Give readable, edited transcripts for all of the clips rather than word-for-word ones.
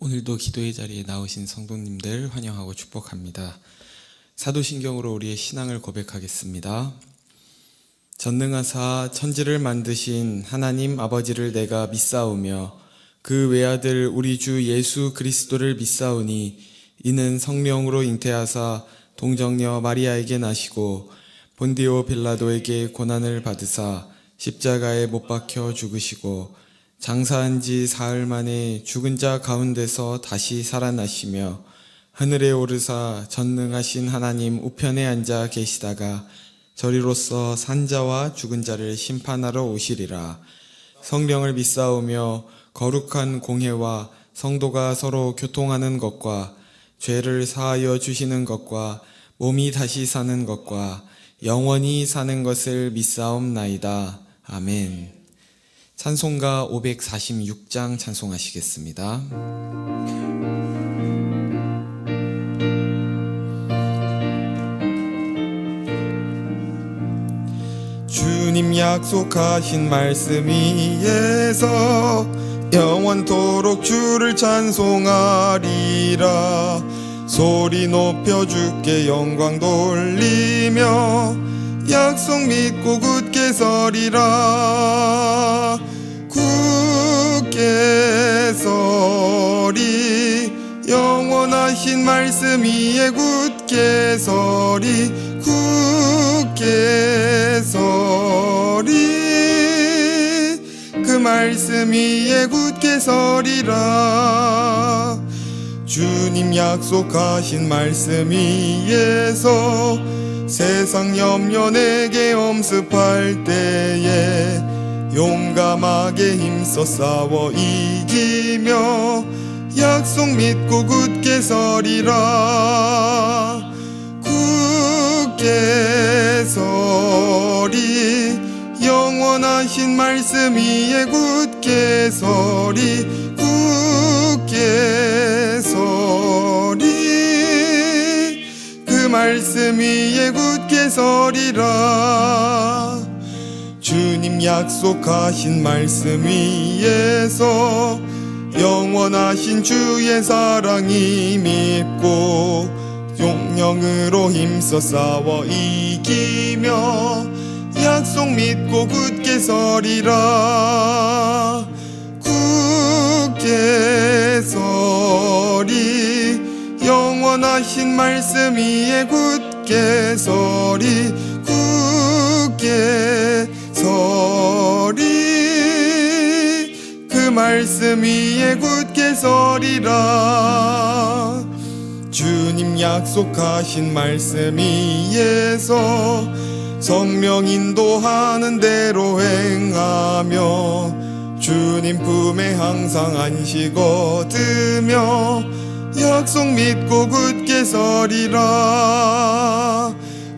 오늘도 기도의 자리에 나오신 성도님들 환영하고 축복합니다. 사도신경으로 우리의 신앙을 고백하겠습니다. 전능하사 천지를 만드신 하나님 아버지를 내가 믿사오며 그 외아들 우리 주 예수 그리스도를 믿사오니 이는 성령으로 잉태하사 동정녀 마리아에게 나시고 본디오 빌라도에게 고난을 받으사 십자가에 못 박혀 죽으시고 장사한 지 사흘 만에 죽은 자 가운데서 다시 살아나시며 하늘에 오르사 전능하신 하나님 우편에 앉아 계시다가 저리로서 산자와 죽은 자를 심판하러 오시리라. 성령을 믿사오며 거룩한 공회와 성도가 서로 교통하는 것과 죄를 사하여 주시는 것과 몸이 다시 사는 것과 영원히 사는 것을 믿사옵나이다. 아멘. 찬송가 546장 찬송하시겠습니다. 주님 약속하신 말씀 위에서 영원토록 주를 찬송하리라. 소리 높여 주께 영광 돌리며 약속 믿고 굳게 서리라. 굳게 서리 영원하신 말씀 위에 굳게 서리 굳게 서리 그 말씀 위에 굳게 서리라. 주님 약속하신 말씀 위에서 세상 염려 내게 엄습할 때에 용감하게 힘써 싸워 이기며 약속 믿고 굳게 서리라. 굳게 서리 영원하신 말씀 위에 굳게 서리 굳게 서리 그 말씀 위에 굳게 서리라. 주님 약속하신 말씀 위에서 영원하신 주의 사랑이 밉고 용령으로 힘써 싸워 이기며 약속 믿고 굳게 서리라. 굳게 서리 영원하신 말씀 위에 굳게 서리 굳게 서리 그 말씀 위에 굳게 서리라. 주님 약속하신 말씀 위에서 성령 인도하는 대로 행하며 주님 품에 항상 안식 얻으며 약속 믿고 굳게 서리라.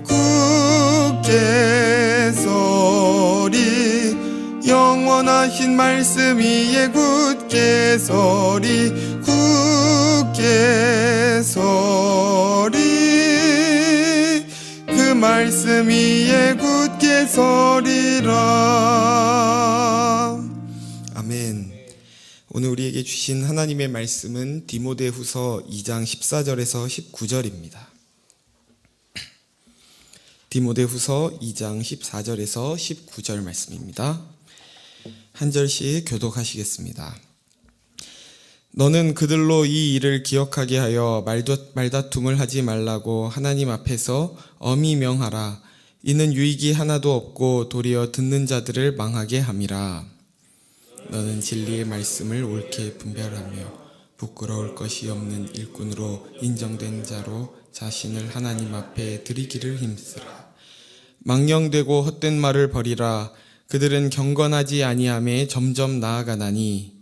굳게 서리 영원하신 말씀 위에 굳게 서리 굳게 서리 그 말씀 위에 굳게 서리라. 아멘. 오늘 우리에게 주신 하나님의 말씀은 디모데후서 2장 14절에서 19절입니다. 디모데후서 2장 14절에서 19절 말씀입니다. 한 절씩 교독하시겠습니다. 너는 그들로 이 일을 기억하게 하여 말다툼을 하지 말라고 하나님 앞에서 엄히 명하라. 이는 유익이 하나도 없고 도리어 듣는 자들을 망하게 함이라. 너는 진리의 말씀을 옳게 분별하며 부끄러울 것이 없는 일꾼으로 인정된 자로 자신을 하나님 앞에 드리기를 힘쓰라. 망령되고 헛된 말을 버리라. 그들은 경건하지 아니함에 점점 나아가나니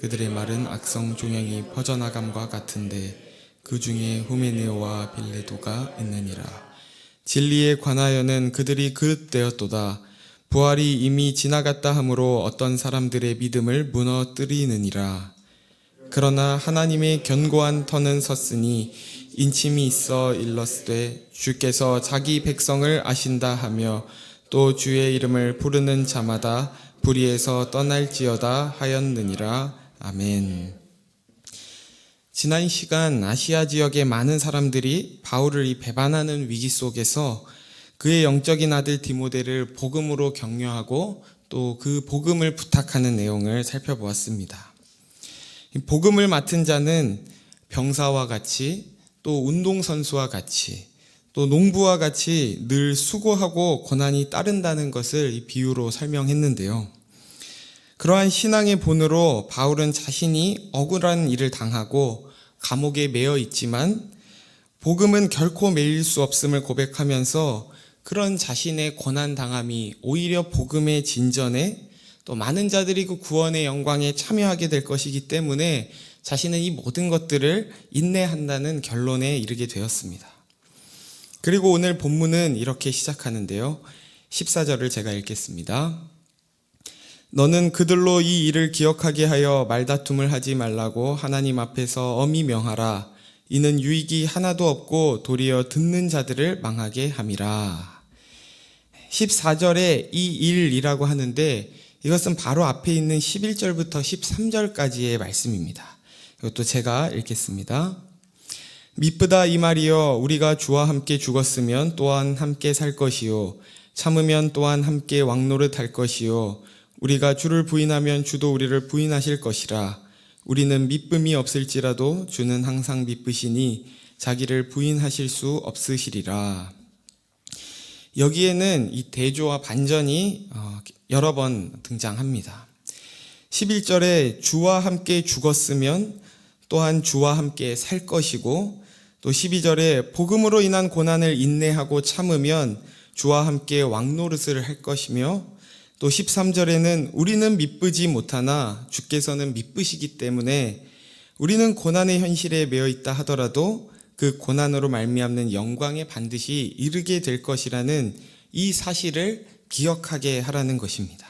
그들의 말은 악성 종양이 퍼져나감과 같은데 그 중에 후메네오와 빌레도가 있느니라. 진리에 관하여는 그들이 그릇되었도다. 부활이 이미 지나갔다 하므로 어떤 사람들의 믿음을 무너뜨리느니라. 그러나 하나님의 견고한 터는 섰으니 인침이 있어 일렀으되 주께서 자기 백성을 아신다 하며 또 주의 이름을 부르는 자마다 불의에서 떠날지어다 하였느니라. 아멘. 지난 시간 아시아 지역의 많은 사람들이 바울을 배반하는 위기 속에서 그의 영적인 아들 디모데를 복음으로 격려하고 또 그 복음을 부탁하는 내용을 살펴보았습니다. 복음을 맡은 자는 병사와 같이 또 운동선수와 같이 또 농부와 같이 늘 수고하고 고난이 따른다는 것을 비유로 설명했는데요. 그러한 신앙의 본으로 바울은 자신이 억울한 일을 당하고 감옥에 매여 있지만 복음은 결코 매일 수 없음을 고백하면서 그런 자신의 고난당함이 오히려 복음의 진전에 또 많은 자들이 그 구원의 영광에 참여하게 될 것이기 때문에 자신은 이 모든 것들을 인내한다는 결론에 이르게 되었습니다. 그리고 오늘 본문은 이렇게 시작하는데요. 14절을 제가 읽겠습니다. 너는 그들로 이 일을 기억하게 하여 말다툼을 하지 말라고 하나님 앞에서 엄히 명하라. 이는 유익이 하나도 없고 도리어 듣는 자들을 망하게 함이라. 14절에 이 일이라고 하는데 이것은 바로 앞에 있는 11절부터 13절까지의 말씀입니다. 이것도 제가 읽겠습니다. 미쁘다 이 말이여 우리가 주와 함께 죽었으면 또한 함께 살 것이요 참으면 또한 함께 왕노릇할 것이요 우리가 주를 부인하면 주도 우리를 부인하실 것이라. 우리는 미쁨이 없을지라도 주는 항상 미쁘시니 자기를 부인하실 수 없으시리라. 여기에는 이 대조와 반전이 여러 번 등장합니다. 11절에 주와 함께 죽었으면 또한 주와 함께 살 것이고 또 12절에 복음으로 인한 고난을 인내하고 참으면 주와 함께 왕노릇을 할 것이며 또 13절에는 우리는 미쁘지 못하나 주께서는 미쁘시기 때문에 우리는 고난의 현실에 매여 있다 하더라도 그 고난으로 말미암는 영광에 반드시 이르게 될 것이라는 이 사실을 기억하게 하라는 것입니다.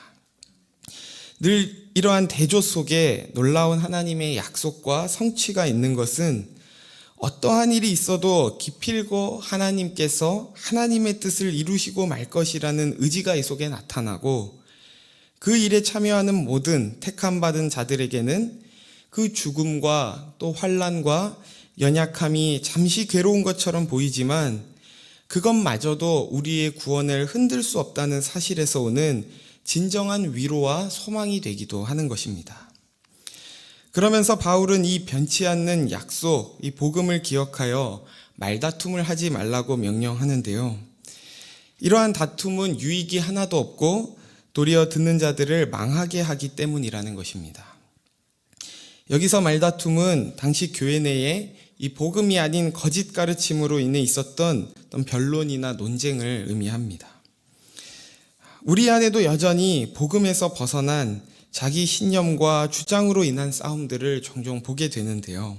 늘 이러한 대조 속에 놀라운 하나님의 약속과 성취가 있는 것은 어떠한 일이 있어도 기필고 하나님께서 하나님의 뜻을 이루시고 말 것이라는 의지가 이 속에 나타나고 그 일에 참여하는 모든 택함받은 자들에게는 그 죽음과 또 환난과 연약함이 잠시 괴로운 것처럼 보이지만 그것마저도 우리의 구원을 흔들 수 없다는 사실에서 오는 진정한 위로와 소망이 되기도 하는 것입니다. 그러면서 바울은 이 변치 않는 약속, 이 복음을 기억하여 말다툼을 하지 말라고 명령하는데요. 이러한 다툼은 유익이 하나도 없고 도리어 듣는 자들을 망하게 하기 때문이라는 것입니다. 여기서 말다툼은 당시 교회 내에 이 복음이 아닌 거짓 가르침으로 인해 있었던 어떤 변론이나 논쟁을 의미합니다. 우리 안에도 여전히 복음에서 벗어난 자기 신념과 주장으로 인한 싸움들을 종종 보게 되는데요.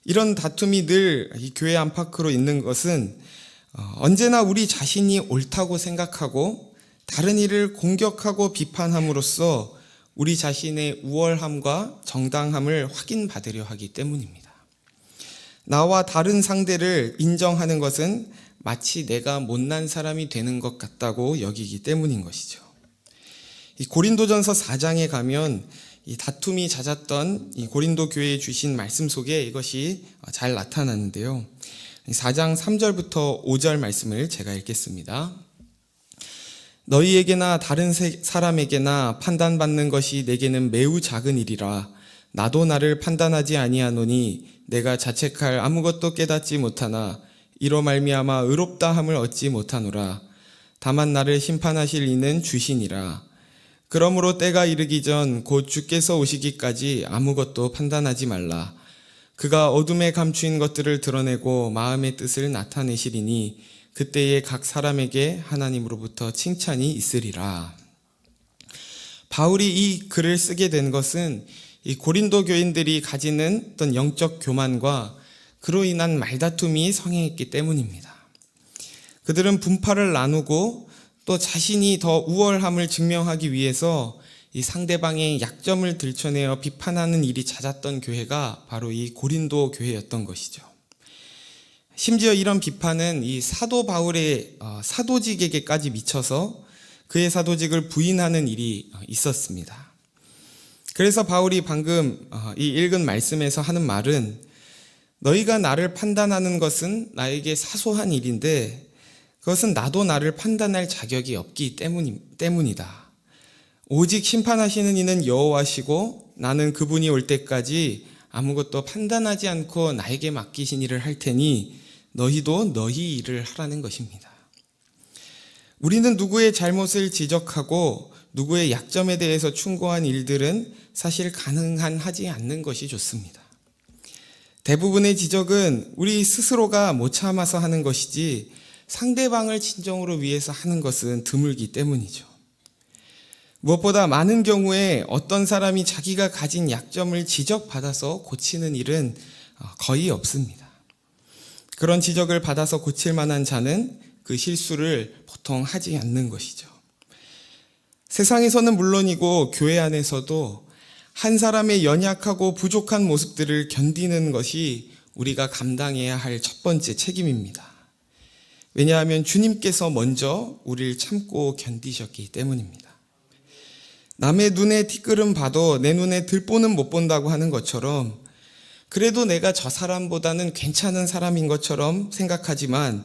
이런 다툼이 늘 이 교회 안팎으로 있는 것은 언제나 우리 자신이 옳다고 생각하고 다른 이를 공격하고 비판함으로써 우리 자신의 우월함과 정당함을 확인받으려 하기 때문입니다. 나와 다른 상대를 인정하는 것은 마치 내가 못난 사람이 되는 것 같다고 여기기 때문인 것이죠. 이 고린도전서 4장에 가면 이 다툼이 잦았던 이 고린도 교회에 주신 말씀 속에 이것이 잘 나타나는데요. 4장 3절부터 5절 말씀을 제가 읽겠습니다. 너희에게나 다른 사람에게나 판단받는 것이 내게는 매우 작은 일이라. 나도 나를 판단하지 아니하노니 내가 자책할 아무것도 깨닫지 못하나 이로 말미암아 의롭다함을 얻지 못하노라. 다만 나를 심판하실 이는 주시니라. 그러므로 때가 이르기 전 곧 주께서 오시기까지 아무것도 판단하지 말라. 그가 어둠에 감추인 것들을 드러내고 마음의 뜻을 나타내시리니 그때에 각 사람에게 하나님으로부터 칭찬이 있으리라. 바울이 이 글을 쓰게 된 것은 이 고린도 교인들이 가지는 어떤 영적 교만과 그로 인한 말다툼이 성행했기 때문입니다. 그들은 분파를 나누고 또 자신이 더 우월함을 증명하기 위해서 이 상대방의 약점을 들춰내어 비판하는 일이 잦았던 교회가 바로 이 고린도 교회였던 것이죠. 심지어 이런 비판은 이 사도 바울의 사도직에게까지 미쳐서 그의 사도직을 부인하는 일이 있었습니다. 그래서 바울이 방금 이 읽은 말씀에서 하는 말은 너희가 나를 판단하는 것은 나에게 사소한 일인데 그것은 나도 나를 판단할 자격이 없기 때문이다. 오직 심판하시는 이는 여호와시고 나는 그분이 올 때까지 아무것도 판단하지 않고 나에게 맡기신 일을 할 테니 너희도 너희 일을 하라는 것입니다. 우리는 누구의 잘못을 지적하고 누구의 약점에 대해서 충고한 일들은 사실 가능한 하지 않는 것이 좋습니다. 대부분의 지적은 우리 스스로가 못 참아서 하는 것이지 상대방을 진정으로 위해서 하는 것은 드물기 때문이죠. 무엇보다 많은 경우에 어떤 사람이 자기가 가진 약점을 지적받아서 고치는 일은 거의 없습니다. 그런 지적을 받아서 고칠 만한 자는 그 실수를 보통 하지 않는 것이죠. 세상에서는 물론이고 교회 안에서도 한 사람의 연약하고 부족한 모습들을 견디는 것이 우리가 감당해야 할 첫 번째 책임입니다. 왜냐하면 주님께서 먼저 우리를 참고 견디셨기 때문입니다. 남의 눈에 티끌은 봐도 내 눈에 들보는 못 본다고 하는 것처럼 그래도 내가 저 사람보다는 괜찮은 사람인 것처럼 생각하지만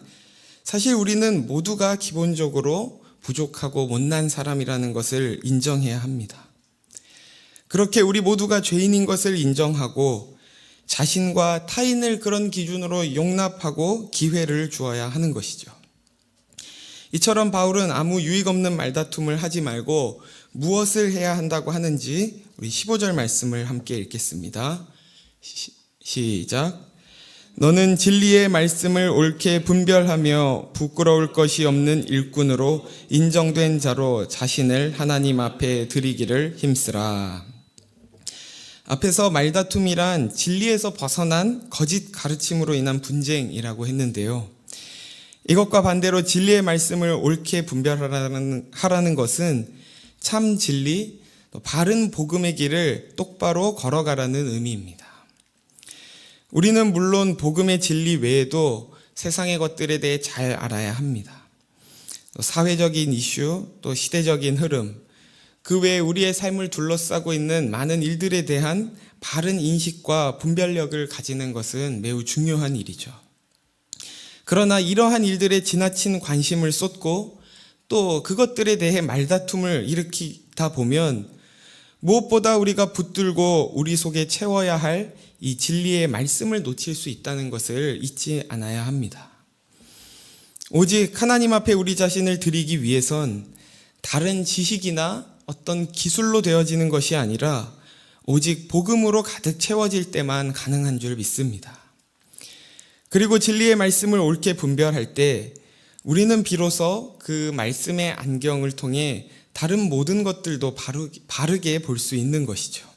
사실 우리는 모두가 기본적으로 부족하고 못난 사람이라는 것을 인정해야 합니다. 그렇게 우리 모두가 죄인인 것을 인정하고 자신과 타인을 그런 기준으로 용납하고 기회를 주어야 하는 것이죠. 이처럼 바울은 아무 유익 없는 말다툼을 하지 말고 무엇을 해야 한다고 하는지 우리 15절 말씀을 함께 읽겠습니다. 시작. 너는 진리의 말씀을 옳게 분별하며 부끄러울 것이 없는 일꾼으로 인정된 자로 자신을 하나님 앞에 드리기를 힘쓰라. 앞에서 말다툼이란 진리에서 벗어난 거짓 가르침으로 인한 분쟁이라고 했는데요. 이것과 반대로 진리의 말씀을 옳게 분별하라는 것은 참 진리, 바른 복음의 길을 똑바로 걸어가라는 의미입니다. 우리는 물론 복음의 진리 외에도 세상의 것들에 대해 잘 알아야 합니다. 또 사회적인 이슈, 또 시대적인 흐름, 그 외에 우리의 삶을 둘러싸고 있는 많은 일들에 대한 바른 인식과 분별력을 가지는 것은 매우 중요한 일이죠. 그러나 이러한 일들에 지나친 관심을 쏟고 또 그것들에 대해 말다툼을 일으키다 보면 무엇보다 우리가 붙들고 우리 속에 채워야 할 이 진리의 말씀을 놓칠 수 있다는 것을 잊지 않아야 합니다. 오직 하나님 앞에 우리 자신을 드리기 위해선 다른 지식이나 어떤 기술로 되어지는 것이 아니라 오직 복음으로 가득 채워질 때만 가능한 줄 믿습니다. 그리고 진리의 말씀을 옳게 분별할 때 우리는 비로소 그 말씀의 안경을 통해 다른 모든 것들도 바르게 볼 수 있는 것이죠.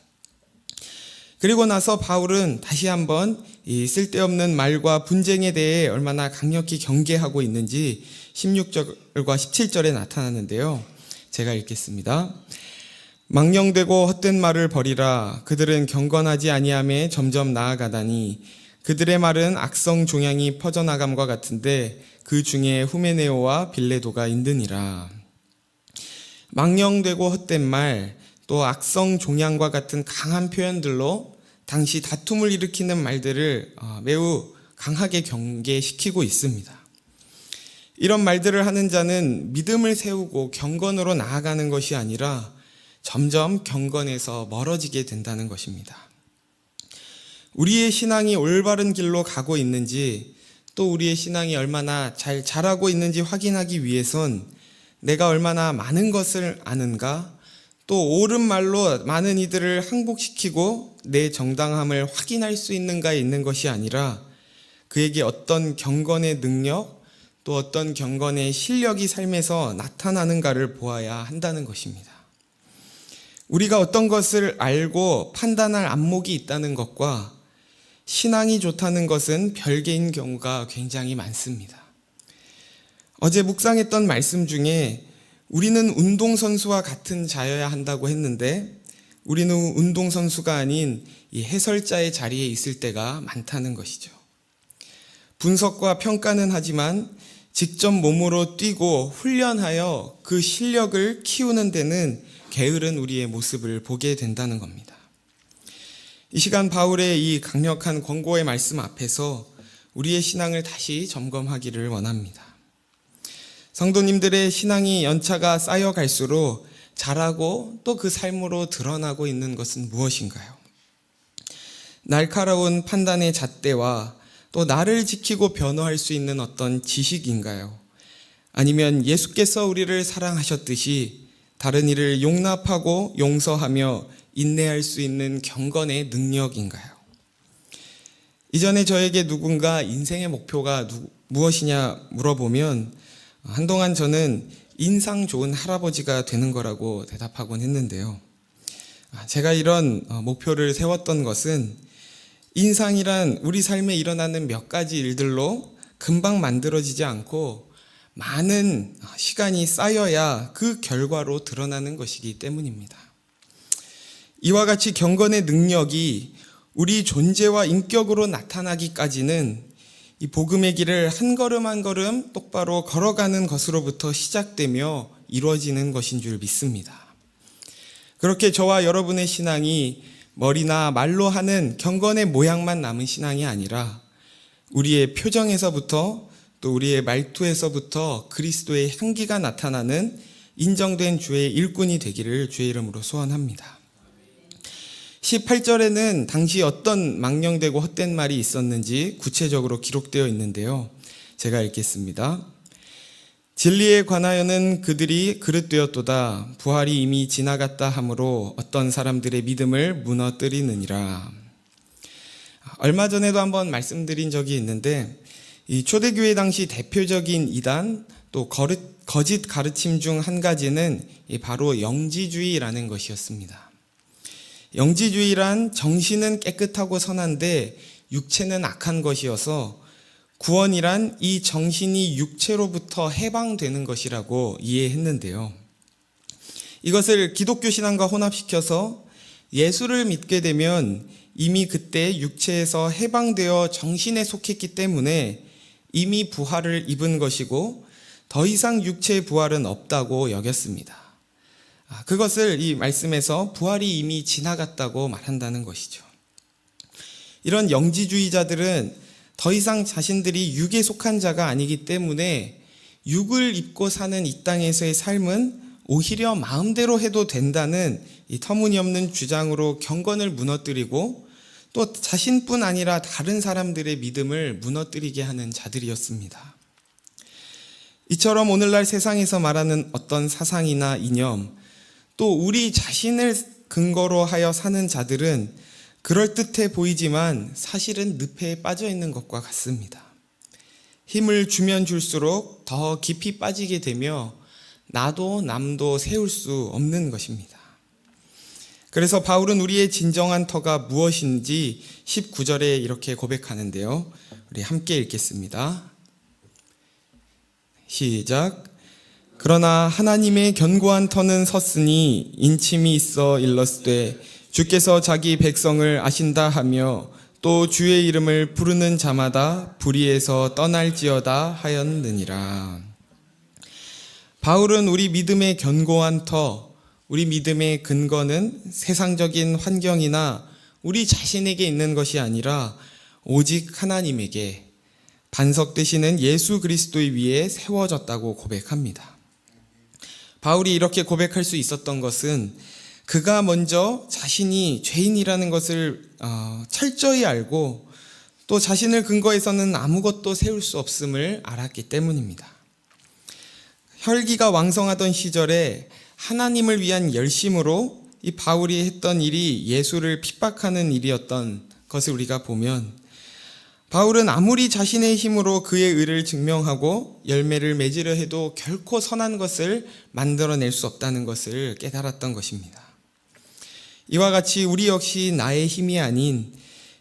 그리고 나서 바울은 다시 한번 이 쓸데없는 말과 분쟁에 대해 얼마나 강력히 경계하고 있는지 16절과 17절에 나타나는데요. 제가 읽겠습니다. 망령되고 헛된 말을 버리라. 그들은 경건하지 아니함에 점점 나아가다니 그들의 말은 악성 종양이 퍼져나감과 같은데 그 중에 후메네오와 빌레도가 있느니라. 망령되고 헛된 말, 또 악성 종양과 같은 강한 표현들로 당시 다툼을 일으키는 말들을 매우 강하게 경계시키고 있습니다. 이런 말들을 하는 자는 믿음을 세우고 경건으로 나아가는 것이 아니라 점점 경건에서 멀어지게 된다는 것입니다. 우리의 신앙이 올바른 길로 가고 있는지 또 우리의 신앙이 얼마나 잘 자라고 있는지 확인하기 위해선 내가 얼마나 많은 것을 아는가, 또 옳은 말로 많은 이들을 항복시키고 내 정당함을 확인할 수 있는가에 있는 것이 아니라 그에게 어떤 경건의 능력, 또 어떤 경건의 실력이 삶에서 나타나는가를 보아야 한다는 것입니다. 우리가 어떤 것을 알고 판단할 안목이 있다는 것과 신앙이 좋다는 것은 별개인 경우가 굉장히 많습니다. 어제 묵상했던 말씀 중에 우리는 운동선수와 같은 자여야 한다고 했는데 우리는 운동선수가 아닌 이 해설자의 자리에 있을 때가 많다는 것이죠. 분석과 평가는 하지만 직접 몸으로 뛰고 훈련하여 그 실력을 키우는 데는 게으른 우리의 모습을 보게 된다는 겁니다. 이 시간 바울의 이 강력한 권고의 말씀 앞에서 우리의 신앙을 다시 점검하기를 원합니다. 성도님들의 신앙이 연차가 쌓여갈수록 자라고 또 그 삶으로 드러나고 있는 것은 무엇인가요? 날카로운 판단의 잣대와 또 나를 지키고 변호할 수 있는 어떤 지식인가요? 아니면 예수께서 우리를 사랑하셨듯이 다른 이를 용납하고 용서하며 인내할 수 있는 경건의 능력인가요? 이전에 저에게 누군가 인생의 목표가 무엇이냐 물어보면 한동안 저는 인상 좋은 할아버지가 되는 거라고 대답하곤 했는데요. 제가 이런 목표를 세웠던 것은 인상이란 우리 삶에 일어나는 몇 가지 일들로 금방 만들어지지 않고 많은 시간이 쌓여야 그 결과로 드러나는 것이기 때문입니다. 이와 같이 경건의 능력이 우리 존재와 인격으로 나타나기까지는 이 복음의 길을 한 걸음 한 걸음 똑바로 걸어가는 것으로부터 시작되며 이루어지는 것인 줄 믿습니다. 그렇게 저와 여러분의 신앙이 머리나 말로 하는 경건의 모양만 남은 신앙이 아니라 우리의 표정에서부터 또 우리의 말투에서부터 그리스도의 향기가 나타나는 인정된 주의 일꾼이 되기를 주의 이름으로 소원합니다. 18절에는 당시 어떤 망령되고 헛된 말이 있었는지 구체적으로 기록되어 있는데요. 제가 읽겠습니다. 진리에 관하여는 그들이 그릇되었도다. 부활이 이미 지나갔다 하므로 어떤 사람들의 믿음을 무너뜨리느니라. 얼마 전에도 한번 말씀드린 적이 있는데 이 초대교회 당시 대표적인 이단 또 거짓 가르침 중 한 가지는 바로 영지주의라는 것이었습니다. 영지주의란 정신은 깨끗하고 선한데 육체는 악한 것이어서 구원이란 이 정신이 육체로부터 해방되는 것이라고 이해했는데요. 이것을 기독교 신앙과 혼합시켜서 예수를 믿게 되면 이미 그때 육체에서 해방되어 정신에 속했기 때문에 이미 부활을 입은 것이고 더 이상 육체의 부활은 없다고 여겼습니다. 그것을 이 말씀에서 부활이 이미 지나갔다고 말한다는 것이죠. 이런 영지주의자들은 더 이상 자신들이 육에 속한 자가 아니기 때문에 육을 입고 사는 이 땅에서의 삶은 오히려 마음대로 해도 된다는 이 터무니없는 주장으로 경건을 무너뜨리고 또 자신뿐 아니라 다른 사람들의 믿음을 무너뜨리게 하는 자들이었습니다. 이처럼 오늘날 세상에서 말하는 어떤 사상이나 이념 또 우리 자신을 근거로 하여 사는 자들은 그럴듯해 보이지만 사실은 늪에 빠져 있는 것과 같습니다. 힘을 주면 줄수록 더 깊이 빠지게 되며 나도 남도 세울 수 없는 것입니다. 그래서 바울은 우리의 진정한 터가 무엇인지 19절에 이렇게 고백하는데요. 우리 함께 읽겠습니다. 시작. 그러나 하나님의 견고한 터는 섰으니 인침이 있어 일렀으되 주께서 자기 백성을 아신다 하며 또 주의 이름을 부르는 자마다 불의에서 떠날지어다 하였느니라. 바울은 우리 믿음의 견고한 터, 우리 믿음의 근거는 세상적인 환경이나 우리 자신에게 있는 것이 아니라 오직 하나님에게 반석 되시는 예수 그리스도 위에 세워졌다고 고백합니다. 바울이 이렇게 고백할 수 있었던 것은 그가 먼저 자신이 죄인이라는 것을 철저히 알고 또 자신을 근거해서는 아무것도 세울 수 없음을 알았기 때문입니다. 혈기가 왕성하던 시절에 하나님을 위한 열심으로 이 바울이 했던 일이 예수를 핍박하는 일이었던 것을 우리가 보면 바울은 아무리 자신의 힘으로 그의 의를 증명하고 열매를 맺으려 해도 결코 선한 것을 만들어낼 수 없다는 것을 깨달았던 것입니다. 이와 같이 우리 역시 나의 힘이 아닌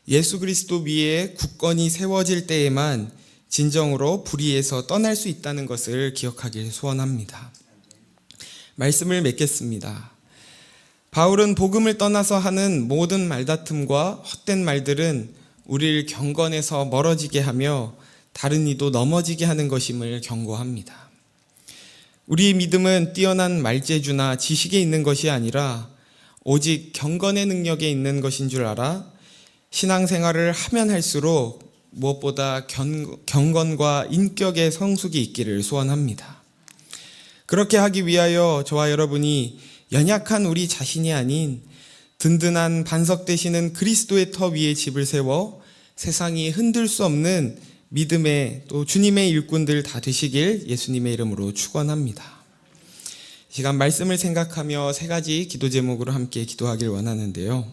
예수 그리스도 위에 굳건히 세워질 때에만 진정으로 불의에서 떠날 수 있다는 것을 기억하길 소원합니다. 말씀을 맺겠습니다. 바울은 복음을 떠나서 하는 모든 말다툼과 헛된 말들은 우리를 경건에서 멀어지게 하며 다른 이도 넘어지게 하는 것임을 경고합니다. 우리의 믿음은 뛰어난 말재주나 지식에 있는 것이 아니라 오직 경건의 능력에 있는 것인 줄 알아 신앙생활을 하면 할수록 무엇보다 경건과 인격의 성숙이 있기를 소원합니다. 그렇게 하기 위하여 저와 여러분이 연약한 우리 자신이 아닌 든든한 반석 되시는 그리스도의 터 위에 집을 세워 세상이 흔들 수 없는 믿음의 또 주님의 일꾼들 다 되시길 예수님의 이름으로 축원합니다. 이 시간 말씀을 생각하며 세 가지 기도 제목으로 함께 기도하길 원하는데요.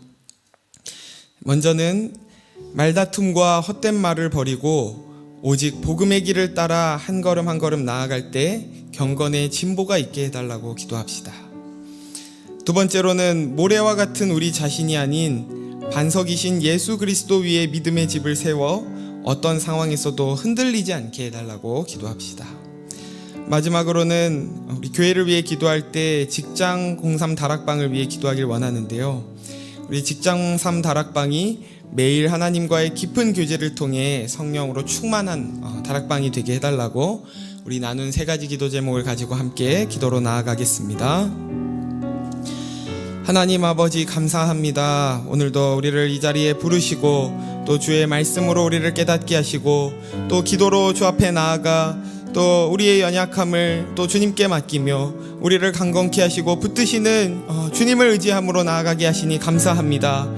먼저는 말다툼과 헛된 말을 버리고 오직 복음의 길을 따라 한 걸음 한 걸음 나아갈 때 경건의 진보가 있게 해달라고 기도합시다. 두 번째로는 모래와 같은 우리 자신이 아닌 반석이신 예수 그리스도 위에 믿음의 집을 세워 어떤 상황에서도 흔들리지 않게 해달라고 기도합시다. 마지막으로는 우리 교회를 위해 기도할 때 직장 03 다락방을 위해 기도하길 원하는데요. 우리 직장 3 다락방이 매일 하나님과의 깊은 교제를 통해 성령으로 충만한 다락방이 되게 해달라고 우리 나눈 세 가지 기도 제목을 가지고 함께 기도로 나아가겠습니다. 하나님 아버지 감사합니다. 오늘도 우리를 이 자리에 부르시고 또 주의 말씀으로 우리를 깨닫게 하시고 또 기도로 주 앞에 나아가 또 우리의 연약함을 또 주님께 맡기며 우리를 강건케 하시고 붙드시는 주님을 의지함으로 나아가게 하시니 감사합니다.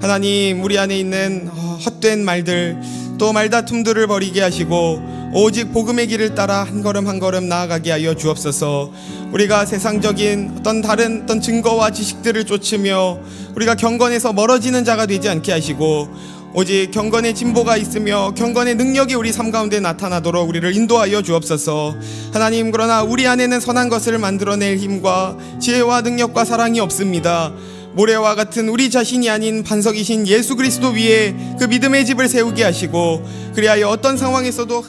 하나님, 우리 안에 있는 헛된 말들 또 말다툼들을 버리게 하시고 오직 복음의 길을 따라 한 걸음 한 걸음 나아가게 하여 주옵소서. 우리가 세상적인 다른 증거와 지식들을 쫓으며 우리가 경건에서 멀어지는 자가 되지 않게 하시고 오직 경건의 진보가 있으며 경건의 능력이 우리 삶 가운데 나타나도록 우리를 인도하여 주옵소서. 하나님, 그러나 우리 안에는 선한 것을 만들어낼 힘과 지혜와 능력과 사랑이 없습니다. 모래와 같은 우리 자신이 아닌 반석이신 예수 그리스도 위에 그 믿음의 집을 세우게 하시고 그리하여 어떤 상황에서도